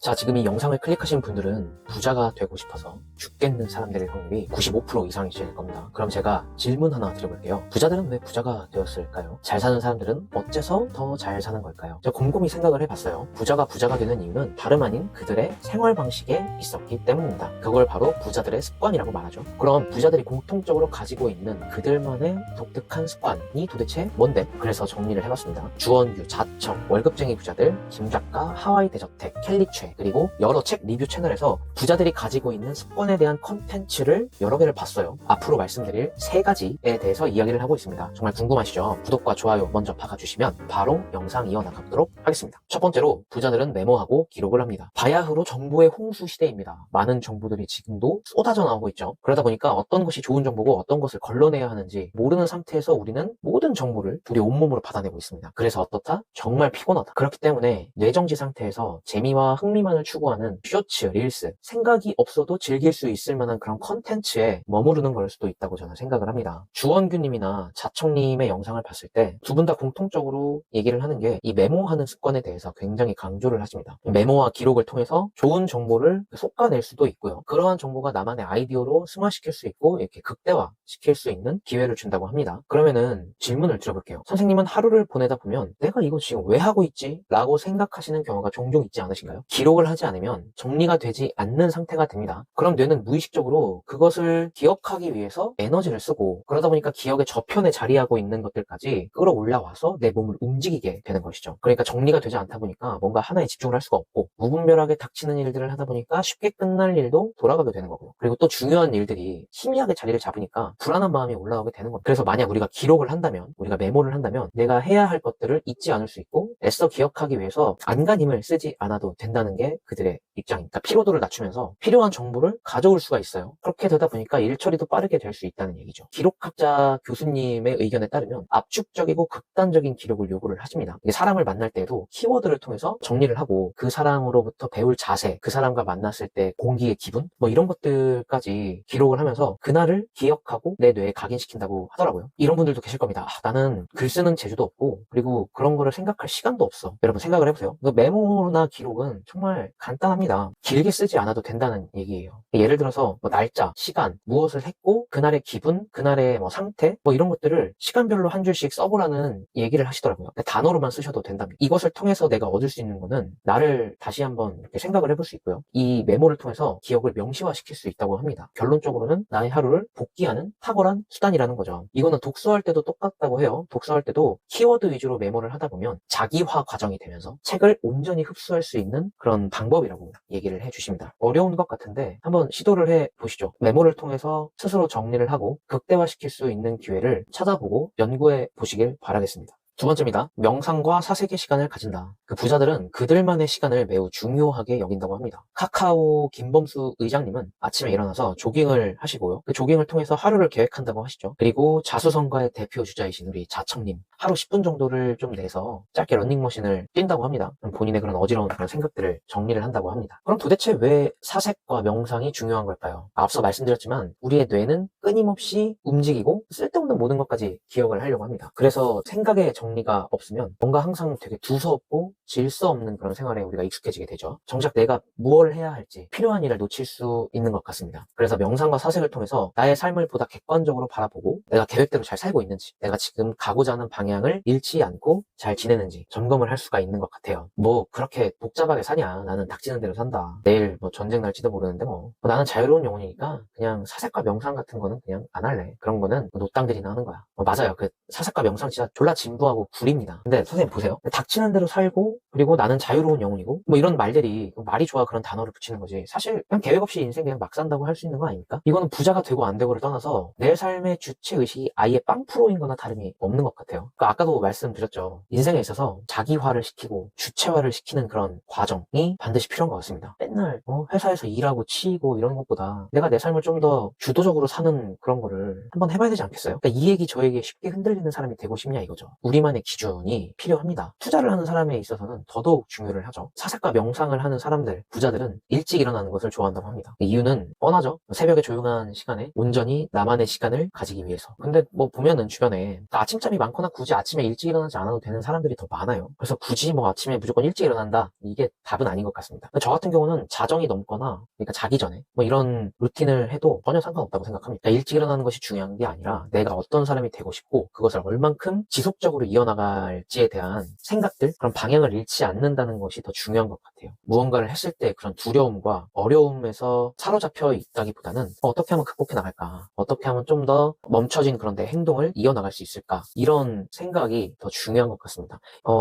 자, 지금 이 영상을 클릭하신 분들은 부자가 되고 싶어서 죽겠는 사람들의 확률이 95% 이상이실 겁니다. 그럼 제가 질문 하나 드려볼게요. 부자들은 왜 부자가 되었을까요? 잘 사는 사람들은 어째서 더 잘 사는 걸까요? 제가 곰곰이 생각을 해봤어요. 부자가 되는 이유는 다름 아닌 그들의 생활 방식에 있었기 때문입니다. 그걸 바로 부자들의 습관이라고 말하죠. 그럼 부자들이 공통적으로 가지고 있는 그들만의 독특한 습관이 도대체 뭔데? 그래서 정리를 해봤습니다. 주원규, 자청, 월급쟁이 부자들, 김작가, 하와이 대저택, 캘리최, 그리고 여러 책 리뷰 채널에서 부자들이 가지고 있는 습관에 대한 컨텐츠를 여러 개를 봤어요. 앞으로 말씀드릴 3가지에 대해서 이야기를 하고 있습니다. 정말 궁금하시죠? 구독과 좋아요 먼저 박아주시면 바로 영상 이어나가도록 하겠습니다. 첫 번째로 부자들은 메모하고 기록을 합니다. 바야흐로 정보의 홍수 시대입니다. 많은 정보들이 지금도 쏟아져 나오고 있죠. 그러다 보니까 어떤 것이 좋은 정보고 어떤 것을 걸러내야 하는지 모르는 상태에서 우리는 모든 정보를 우리 온몸으로 받아내고 있습니다. 그래서 어떻다? 정말 피곤하다. 그렇기 때문에 뇌정지 상태에서 재미와 흥미만을 추구하는 쇼츠, 릴스, 생각이 없어도 즐길 수 있을 만한 그런 컨텐츠에 머무르는 걸 수도 있다고 저는 생각을 합니다. 주원규님이나 자청님의 영상을 봤을 때 두 분 다 공통적으로 얘기를 하는 게 이 메모하는 습관에 대해서 굉장히 강조를 하십니다. 메모와 기록을 통해서 좋은 정보를 솎아낼 수도 있고요. 그러한 정보가 나만의 아이디어로 승화시킬 수 있고 이렇게 극대화시킬 수 있는 기회를 준다고 합니다. 그러면은 질문을 드려볼게요. 선생님은 하루를 보내다 보면 내가 이거 지금 왜 하고 있지? 라고 생각하시는 경우가 종종 있지 않으신가요? 기록을 하지 않으면 정리가 되지 않는 상태가 됩니다. 그럼 뇌는 무의식적으로 그것을 기억하기 위해서 에너지를 쓰고 그러다 보니까 기억의 저편에 자리하고 있는 것들까지 끌어올라와서 내 몸을 움직이게 되는 것이죠. 그러니까 정리가 되지 않다 보니까 뭔가 하나에 집중을 할 수가 없고 무분별하게 닥치는 일들을 하다 보니까 쉽게 끝날 일도 돌아가게 되는 거고요. 그리고 또 중요한 일들이 희미하게 자리를 잡으니까 불안한 마음이 올라오게 되는 겁니다. 그래서 만약 우리가 기록을 한다면, 우리가 메모를 한다면 내가 해야 할 것들을 잊지 않을 수 있고 애써 기억하기 위해서 안간힘을 쓰지 않아도 된다는 게 그들의 입장입니다. 피로도를 낮추면서 필요한 정보를 가져올 수가 있어요. 그렇게 되다 보니까 일 처리도 빠르게 될 수 있다는 얘기죠. 기록학자 교수님의 의견에 따르면 압축적이고 극단적인 기록을 요구를 하십니다. 이게 사람을 만날 때도 키워드를 통해서 정리를 하고 그 사람으로부터 배울 자세, 그 사람과 만났을 때 공기의 기분, 뭐 이런 것들까지 기록을 하면서 그날을 기억하고 내 뇌에 각인시킨다고 하더라고요. 이런 분들도 계실 겁니다. 나는 글 쓰는 재주도 없고 그리고 그런 거를 생각할 시간도 없어. 여러분 생각을 해보세요. 메모나 기록은 정말 간단합니다. 길게 쓰지 않아도 된다는 얘기예요. 예를 들어서 뭐 날짜, 시간, 무엇을 했고 그날의 기분, 그날의 뭐 상태, 뭐 이런 것들을 시간별로 한 줄씩 써보라는 얘기를 하시더라고요. 단어로만 쓰셔도 된답니다. 이것을 통해서 내가 얻을 수 있는 거는 나를 다시 한번 이렇게 생각을 해볼 수 있고요. 이 메모를 통해서 기억을 명시화시킬 수 있다고 합니다. 결론적으로는 나의 하루를 복귀하는 탁월한 수단이라는 거죠. 이거는 독서할 때도 똑같다고 해요. 독서할 때도 키워드 위주로 메모를 하다 보면 자기화 과정이 되면서 책을 온전히 흡수할 수 있는 그런 방법이라고 얘기를 해주십니다. 어려운 것 같은데 한번 시도를 해보시죠. 메모를 통해서 스스로 정리를 하고 극대화시킬 수 있는 기회를 찾아보고 연구해 보시길 바라겠습니다. 두 번째입니다. 명상과 사색의 시간을 가진다. 그 부자들은 그들만의 시간을 매우 중요하게 여긴다고 합니다. 카카오 김범수 의장님은 아침에 일어나서 조깅을 하시고요. 그 조깅을 통해서 하루를 계획한다고 하시죠. 그리고 자수성가의 대표 주자이신 우리 자청님, 하루 10분 정도를 좀 내서 짧게 러닝머신을 뛴다고 합니다. 본인의 그런 어지러운 그런 생각들을 정리를 한다고 합니다. 그럼 도대체 왜 사색과 명상이 중요한 걸까요? 앞서 말씀드렸지만 우리의 뇌는 끊임없이 움직이고 쓸데없는 모든 것까지 기억을 하려고 합니다. 그래서 생각의 정리가 없으면 뭔가 항상 되게 두서없고 질서 없는 그런 생활에 우리가 익숙해지게 되죠. 정작 내가 무엇을 해야 할지 필요한 일을 놓칠 수 있는 것 같습니다. 그래서 명상과 사색을 통해서 나의 삶을 보다 객관적으로 바라보고 내가 계획대로 잘 살고 있는지, 내가 지금 가고자 하는 방향을 잃지 않고 잘 지내는지 점검을 할 수가 있는 것 같아요. 뭐 그렇게 복잡하게 사냐, 나는 닥치는 대로 산다, 내일 뭐 전쟁 날지도 모르는데 뭐 나는 자유로운 영혼이니까 그냥 사색과 명상 같은 거는 그냥 안 할래. 그런 거는 노땅들이나 하는 거야. 맞아요. 그 사색과 명상 진짜 졸라 진부하고 구립니다. 근데 선생님 보세요. 닥치는 대로 살고 그리고 나는 자유로운 영혼이고 뭐 이런 말들이 말이 좋아 그런 단어를 붙이는 거지. 사실 그냥 계획 없이 인생 그냥 막 산다고 할 수 있는 거 아닙니까? 이거는 부자가 되고 안 되고를 떠나서 내 삶의 주체의식이 아예 빵프로인 거나 다름이 없는 것 같아요. 그러니까 아까도 말씀드렸죠. 인생에 있어서 자기화를 시키고 주체화를 시키는 그런 과정이 반드시 필요한 것 같습니다. 맨날 회사에서 일하고 치이고 이런 것보다 내가 내 삶을 좀 더 주도적으로 사는 그런 거를 한번 해봐야 되지 않겠어요? 그러니까 이 얘기 저 남들에게 쉽게 흔들리는 사람이 되고 싶냐 이거죠. 우리만의 기준이 필요합니다. 투자를 하는 사람에 있어서는 더더욱 중요를 하죠. 사색과 명상을 하는 사람들, 부자들은 일찍 일어나는 것을 좋아한다고 합니다. 이유는 뻔하죠. 새벽에 조용한 시간에 온전히 나만의 시간을 가지기 위해서. 근데 뭐 보면은 주변에 아침잠이 많거나 굳이 아침에 일찍 일어나지 않아도 되는 사람들이 더 많아요. 그래서 굳이 뭐 아침에 무조건 일찍 일어난다, 이게 답은 아닌 것 같습니다. 저 같은 경우는 자정이 넘거나, 그러니까 자기 전에 뭐 이런 루틴을 해도 전혀 상관없다고 생각합니다. 그러니까 일찍 일어나는 것이 중요한 게 아니라 내가 어떤 사람이 되고 싶고 그것을 얼만큼 지속적으로 이어나갈지에 대한 생각들, 그런 방향을 잃지 않는다는 것이 더 중요한 것 같아요. 무언가를 했을 때 그런 두려움과 어려움에서 사로잡혀 있다기보다는 어떻게 하면 극복해 나갈까, 어떻게 하면 좀 더 멈춰진 그런 내 행동을 이어나갈 수 있을까, 이런 생각이 더 중요한 것 같습니다.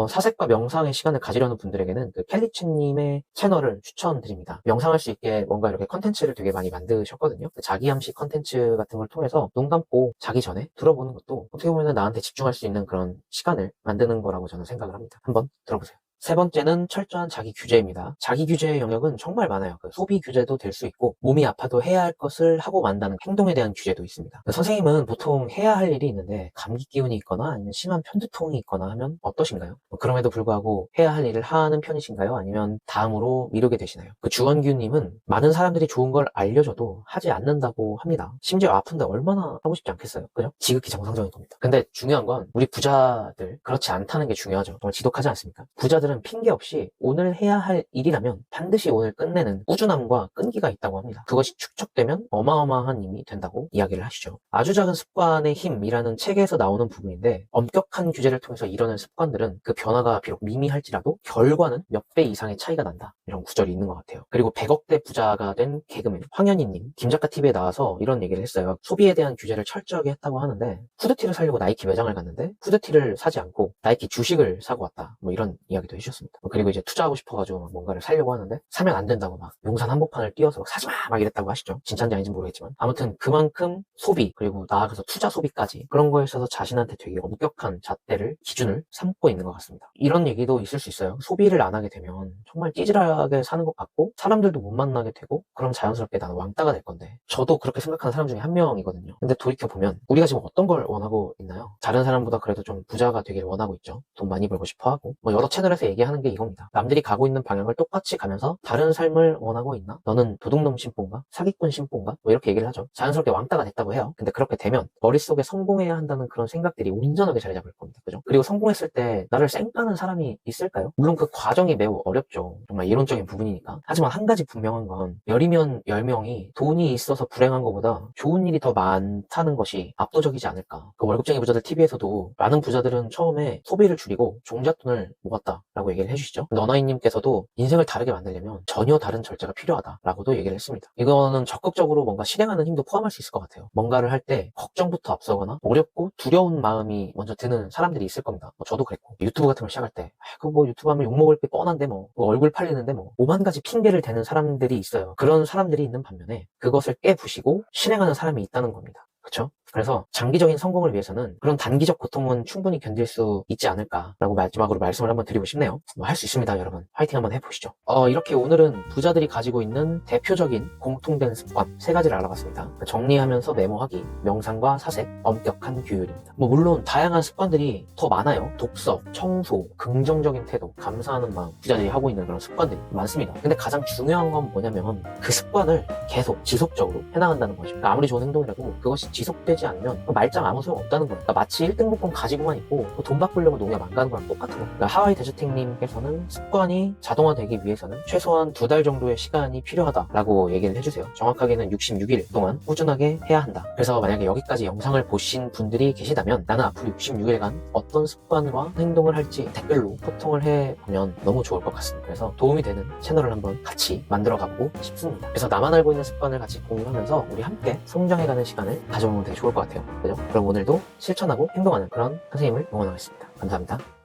사색과 명상의 시간을 가지려는 분들에게는 그 켈리치님의 채널을 추천드립니다. 명상할 수 있게 뭔가 이렇게 컨텐츠를 되게 많이 만드셨거든요. 자기암시 컨텐츠 같은 걸 통해서 눈 감고 자기 전에 들어보는 것도 어떻게 보면 나한테 집중할 수 있는 그런 시간을 만드는 거라고 저는 생각을 합니다. 한번 들어보세요. 세 번째는 철저한 자기 규제입니다. 자기 규제의 영역은 정말 많아요. 소비 규제도 될 수 있고, 몸이 아파도 해야 할 것을 하고 만다는 행동에 대한 규제도 있습니다. 선생님은 보통 해야 할 일이 있는데 감기 기운이 있거나 아니면 심한 편두통이 있거나 하면 어떠신가요? 그럼에도 불구하고 해야 할 일을 하는 편이신가요? 아니면 다음으로 미루게 되시나요? 주원규님은 많은 사람들이 좋은 걸 알려줘도 하지 않는다고 합니다. 심지어 아픈데 얼마나 하고 싶지 않겠어요? 그죠? 지극히 정상적인 겁니다. 근데 중요한 건 우리 부자들 그렇지 않다는 게 중요하죠. 정말 지독하지 않습니까? 부자들은 핑계 없이 오늘 해야 할 일이라면 반드시 오늘 끝내는 꾸준함과 끈기가 있다고 합니다. 그것이 축적되면 어마어마한 힘이 된다고 이야기를 하시죠. 아주 작은 습관의 힘이라는 책에서 나오는 부분인데, 엄격한 규제를 통해서 이뤄낸 습관들은 그 변화가 비록 미미할지라도 결과는 몇 배 이상의 차이가 난다, 이런 구절이 있는 것 같아요. 그리고 100억대 부자가 된 개그맨 황현희님, 김작가TV에 나와서 이런 얘기를 했어요. 소비에 대한 규제를 철저하게 했다고 하는데 후드티를 사려고 나이키 매장을 갔는데 후드티를 사지 않고 나이키 주식을 사고 왔다, 뭐 이런 이야기도 해주셨습니다. 그리고 이제 투자하고 싶어가지고 뭔가를 사려고 하는데 사면 안 된다고 막 용산 한복판을 뛰어서 사지마 막 이랬다고 하시죠. 진짜인지 아닌지 모르겠지만 아무튼 그만큼 소비, 그리고 나아가서 투자 소비까지, 그런 거에 있어서 자신한테 되게 엄격한 잣대를, 기준을 삼고 있는 것 같습니다. 이런 얘기도 있을 수 있어요. 소비를 안 하게 되면 정말 찌질하게 사는 것 같고 사람들도 못 만나게 되고, 그럼 자연스럽게 나는 왕따가 될 건데, 저도 그렇게 생각하는 사람 중에 한 명이거든요. 근데 돌이켜보면 우리가 지금 어떤 걸 원하고 있나요? 다른 사람보다 그래도 좀 부자가 되기를 원하고 있죠. 돈 많이 벌고 싶어 하고, 뭐 여러 채널에서 얘기하는 게 이겁니다. 남들이 가고 있는 방향을 똑같이 가면서 다른 삶을 원하고 있나? 너는 도둑놈 신봉가? 사기꾼 신봉가? 뭐 이렇게 얘기를 하죠. 자연스럽게 왕따가 됐다고 해요. 근데 그렇게 되면 머릿속에 성공해야 한다는 그런 생각들이 온전하게 자리 잡을 겁니다. 그죠? 그리고 성공했을 때 나를 쌩까는 사람이 있을까요? 물론 그 과정이 매우 어렵죠. 정말 이론적인 부분이니까. 하지만 한 가지 분명한 건, 10이면 10명이 돈이 있어서 불행한 것보다 좋은 일이 더 많다는 것이 압도적이지 않을까. 그 월급쟁이 부자들 TV에서도 많은 부자들은 처음에 소비를 줄이고 종잣돈을 모았다라고 얘기를 해주시죠. 너나이님께서도 인생을 다르게 만들려면 전혀 다른 절차가 필요하다라고도 얘기를 했습니다. 이거는 적극적으로 뭔가 실행하는 힘도 포함할 수 있을 것 같아요. 뭔가를 할 때 걱정부터 앞서거나 어렵고 두려운 마음이 먼저 드는 사람들이 있을 겁니다. 저도 그랬고, 유튜브 같은 걸 시작할 때 그 뭐 유튜브 하면 욕먹을 게 뻔한데 뭐 얼굴 팔리는데 뭐 오만 가지 핑계를 대는 사람들이 있어요. 그런 사람들이 있는 반면에 그것을 깨부시고 실행하는 사람이 있다는 겁니다. 그렇죠? 그래서 장기적인 성공을 위해서는 그런 단기적 고통은 충분히 견딜 수 있지 않을까라고 마지막으로 말씀을 한번 드리고 싶네요. 할 수 있습니다, 여러분. 화이팅 한번 해보시죠. 이렇게 오늘은 부자들이 가지고 있는 대표적인 공통된 습관 3가지를 알아봤습니다. 정리하면서 메모하기, 명상과 사색, 엄격한 규율입니다. 물론 다양한 습관들이 더 많아요. 독서, 청소, 긍정적인 태도, 감사하는 마음, 부자들이 하고 있는 그런 습관들이 많습니다. 근데 가장 중요한 건 뭐냐면 그 습관을 계속 지속적으로 해나간다는 거죠. 그러니까 아무리 좋은 행동이라도 그것이 지속되지 않으면 말짱 아무 소용 없다는 거예요. 그러니까 마치 1등 복권 가지고만 있고 돈 바꾸려고 농협 안 가는 거랑 똑같은 거예요. 그러니까 하와이 데저팅님께서는 습관이 자동화되기 위해서는 최소한 2달 정도의 시간이 필요하다라고 얘기를 해주세요. 정확하게는 66일 동안 꾸준하게 해야 한다. 그래서 만약에 여기까지 영상을 보신 분들이 계시다면 나는 앞으로 66일간 어떤 습관과 행동을 할지 댓글로 소통을 해보면 너무 좋을 것 같습니다. 그래서 도움이 되는 채널을 한번 같이 만들어 가보고 싶습니다. 그래서 나만 알고 있는 습관을 같이 공유하면서 우리 함께 성장해가는 시간을 가져보면 되게 좋을 것 같아요. 그죠? 그럼 오늘도 실천하고 행동하는 그런 선생님을 응원하겠습니다. 감사합니다.